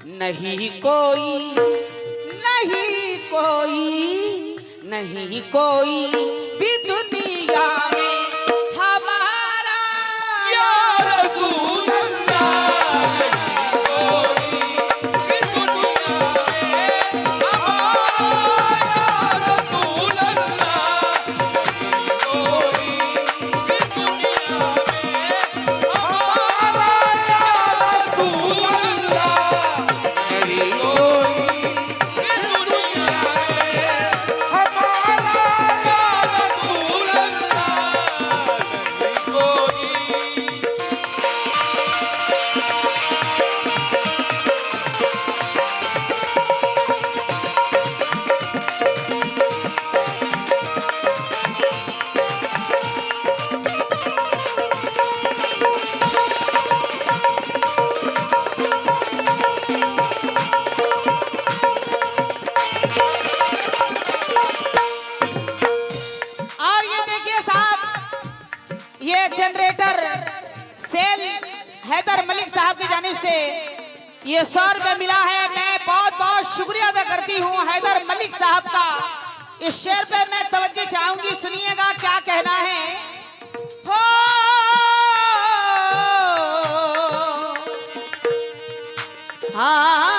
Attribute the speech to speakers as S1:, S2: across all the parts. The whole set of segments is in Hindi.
S1: नहीं कोई, नहीं कोई, नहीं कोई भी दुनिया में हमारा या रसूल अल्लाह। जनरेटर सेल हैदर मलिक साहब की जानिब से ये 100 रुपये मिला है। मैं बहुत बहुत शुक्रिया अदा करती हूँ हैदर मलिक साहब का। इस शेर पे मैं तवज्जो चाहूंगी, सुनिएगा क्या कहना है। हो हाँ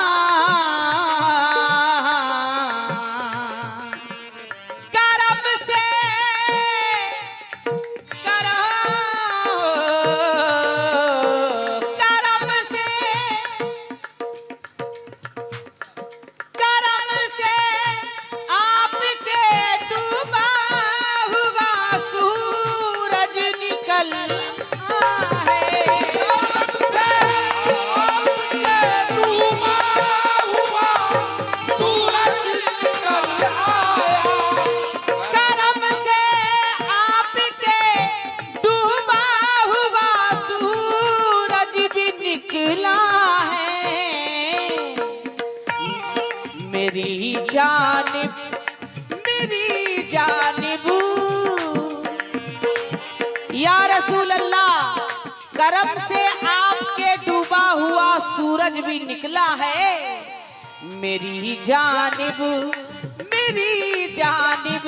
S1: मेरी जानिब या रसूल अल्लाह, करम से आपके डूबा हुआ सूरज भी निकला है। मेरी जानिब, मेरी जानिब,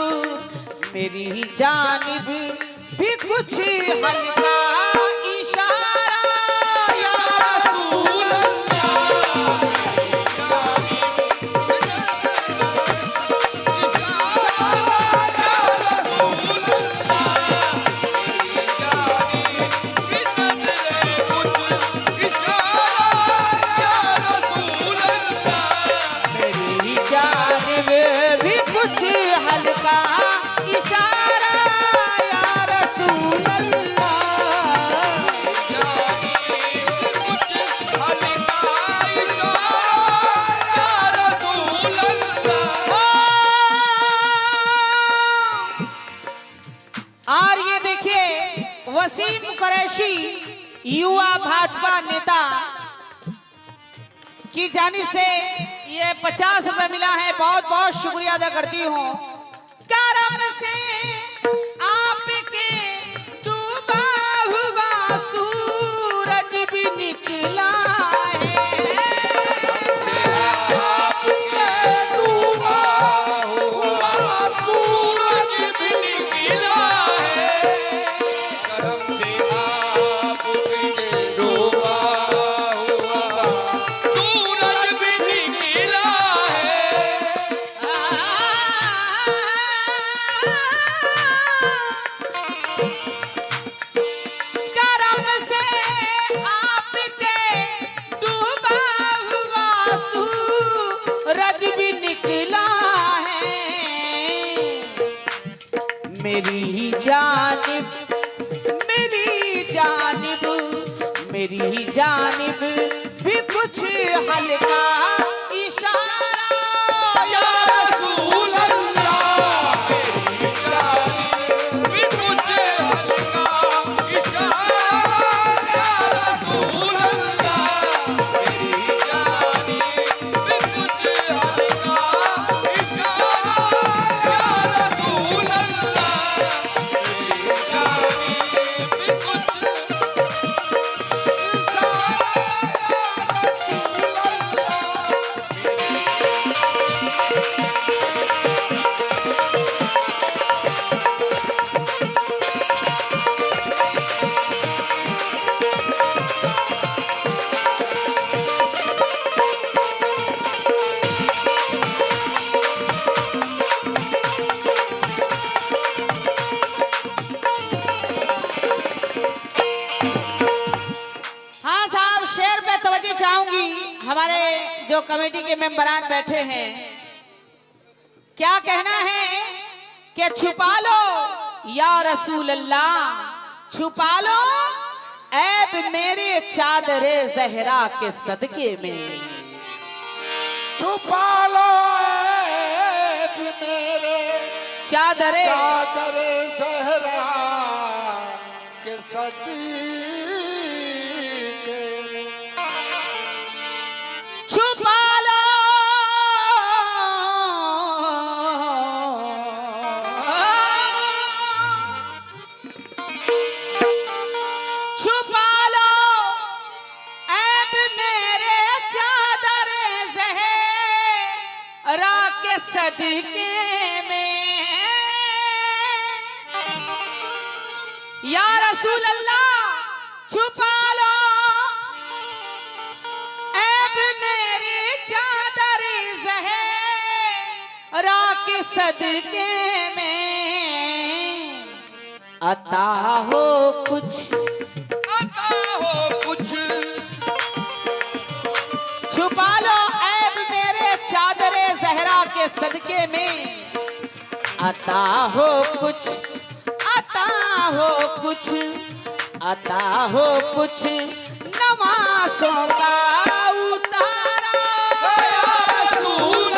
S1: मेरी जानिब भी कुछ हल्का इशारा या रसूल अल्लाह। हल्का इशारा या रसूल और ये देखिए वसीम कुरैशी युवा भाजपा नेता की जानिब से ये 50 रुपये मिला है। बहुत बहुत शुक्रिया अदा करती हूँ। करम से आपके डूबा हुआ सूरज भी निकला है। आपके डूबा हुआ सूरज भी निकला है। करम से आपके डूबा हुआ सूरज भी निकला है। करम से आपके डूबा हुआ सूरज भी निकला है। मेरी जानिब, मेरी जानिब, मेरी जानिब भी कुछ हल्का इशारा या रसूल अल्लाह। भी कुछ हल्का इशारा या रसूल अल्लाह। मेरी जानिब भी कुछ हल्का इशारा या रसूल अल्लाह। मेरी जानिब भी कुछ इशारा या रसूल अल्लाह। हमारे जो कमेटी के मेंबरान बैठे हैं, क्या कहना है कि छुपा लो या रसूल अल्लाह, छुपा लो ऐब मेरे चादरे जहरा के सदके में,
S2: छुपा लो ऐब मेरे
S1: चादरे
S2: जहरा के सदके में,
S1: छुपा लो छुपा लो ऐब मेरे चादरे ज़हरा के सदके में, या रसूल अल्लाह छुपा लो ऐब मेरी चादर ज़हरा के सदके में, अता हो कुछ छुपा लो ऐब मेरे चादरे ज़हरा के सदके में, अता हो कुछ, अता हो कुछ, अता हो कुछ नमाज़ों का उतारा या रसूल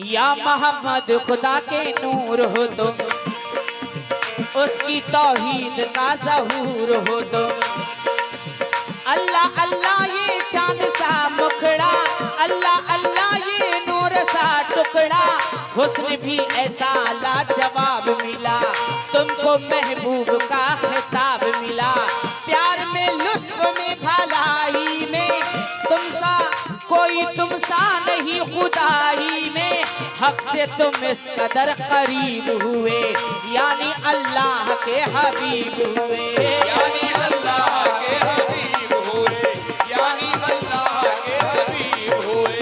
S1: या मोहम्मद खुदा के नूर हो तो, उसकी तौहीद का ज़हूर हो तो, अल्लाह अल्लाह ये चांद सा मुखड़ा, अल्लाह अल्लाह ये नूर सा टुकड़ा, हुस्न भी ऐसा लाजवाब मिला, तुमको महबूब का खिताब मिला, प्यार में लुत्फ में भलाई में, तुमसा कोई तुमसा नहीं खुदाई में, हक से तुम इस कदर करीब हुए, यानी अल्लाह के हबीब हुए,
S2: यानी अल्लाह के हबीब हुए, यानी अल्लाह के हबीब हुए,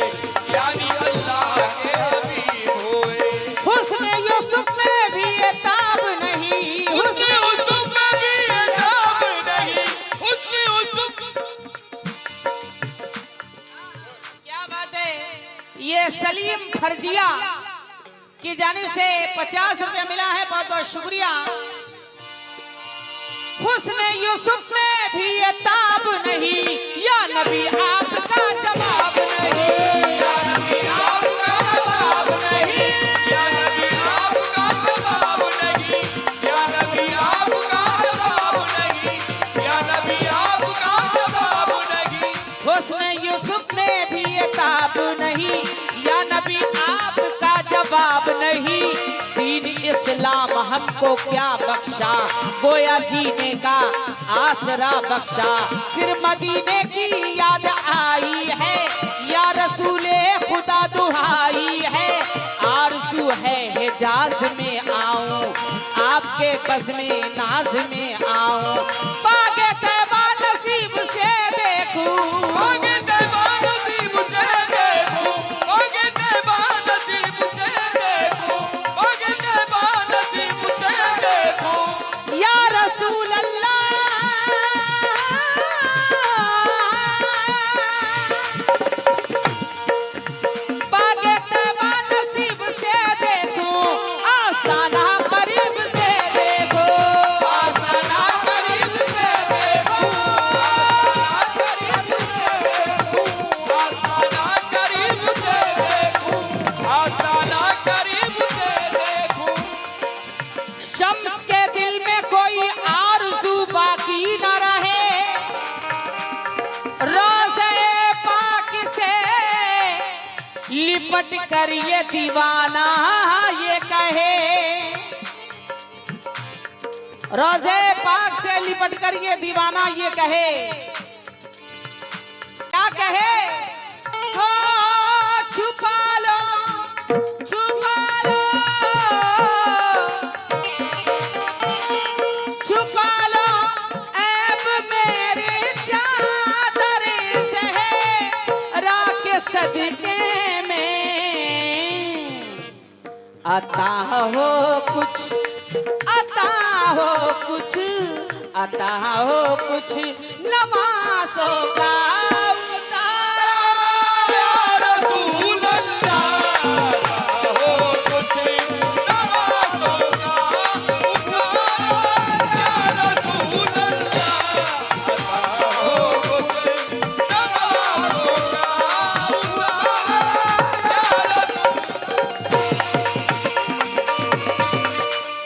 S2: यानी अल्लाह के हबीब हुए।
S1: हुस्न यूसुफ में भी ये ताब नहीं, हुस्न यूसुफ में भी ये ताब नहीं, हुस्न यूसुफ, क्या बात है। ये सलीम फर्जिया की जानिब से 50 रुपया मिला है, बहुत बहुत शुक्रिया। हुस्न यूसुफ में भी ये ताब नहीं, या नबी आपका जवाब नहीं, या नबी आपका जवाब नहीं,
S2: या नबी आपका जवाब नहीं, या नबी आपका जवाब नहीं, या नबी आपका जवाब नहीं।
S1: हुस्न यूसुफ में भी ये ताब नहीं, या नबी आपका जवाब नहीं, दीन इस्लाम हमको क्या बख्शा, गोया जीने का आसरा बख्शा, फिर मदीने की याद आई है, या रसूले खुदा दुहाई है, आरज़ू है हिजाज में आऊं, आपके बज़्म नाज में आऊं, बागे तैबा नसीब से देखूं,
S2: बागे तैबा नसीब से देखूं, बागे तैबा नसीब से देखूं, बागे तैबा नसीब से देखूं,
S1: या रसूल अल्लाह बागे तैबा नसीब से देखूं, आस्ताना करीब से देखूं, आस्ताना करीब से देखूं,
S2: आस्ताना करीब से देखूं, आस्ताना करीब से देखूं।
S1: शम्स के दिल में कोई आरज़ू बाकी न रहे, रोज़े पाक से लिपट कर ये दीवाना ये कहे, रोजे पाक से लिपट कर ये दीवाना ये कहे, क्या कहे? हो छुपा लो, छुपा लो, छुपा लो ऐब मेरे चादर से राके सदके में आता हो कुछ, आता हो कुछ, आता हो कुछ नवासों का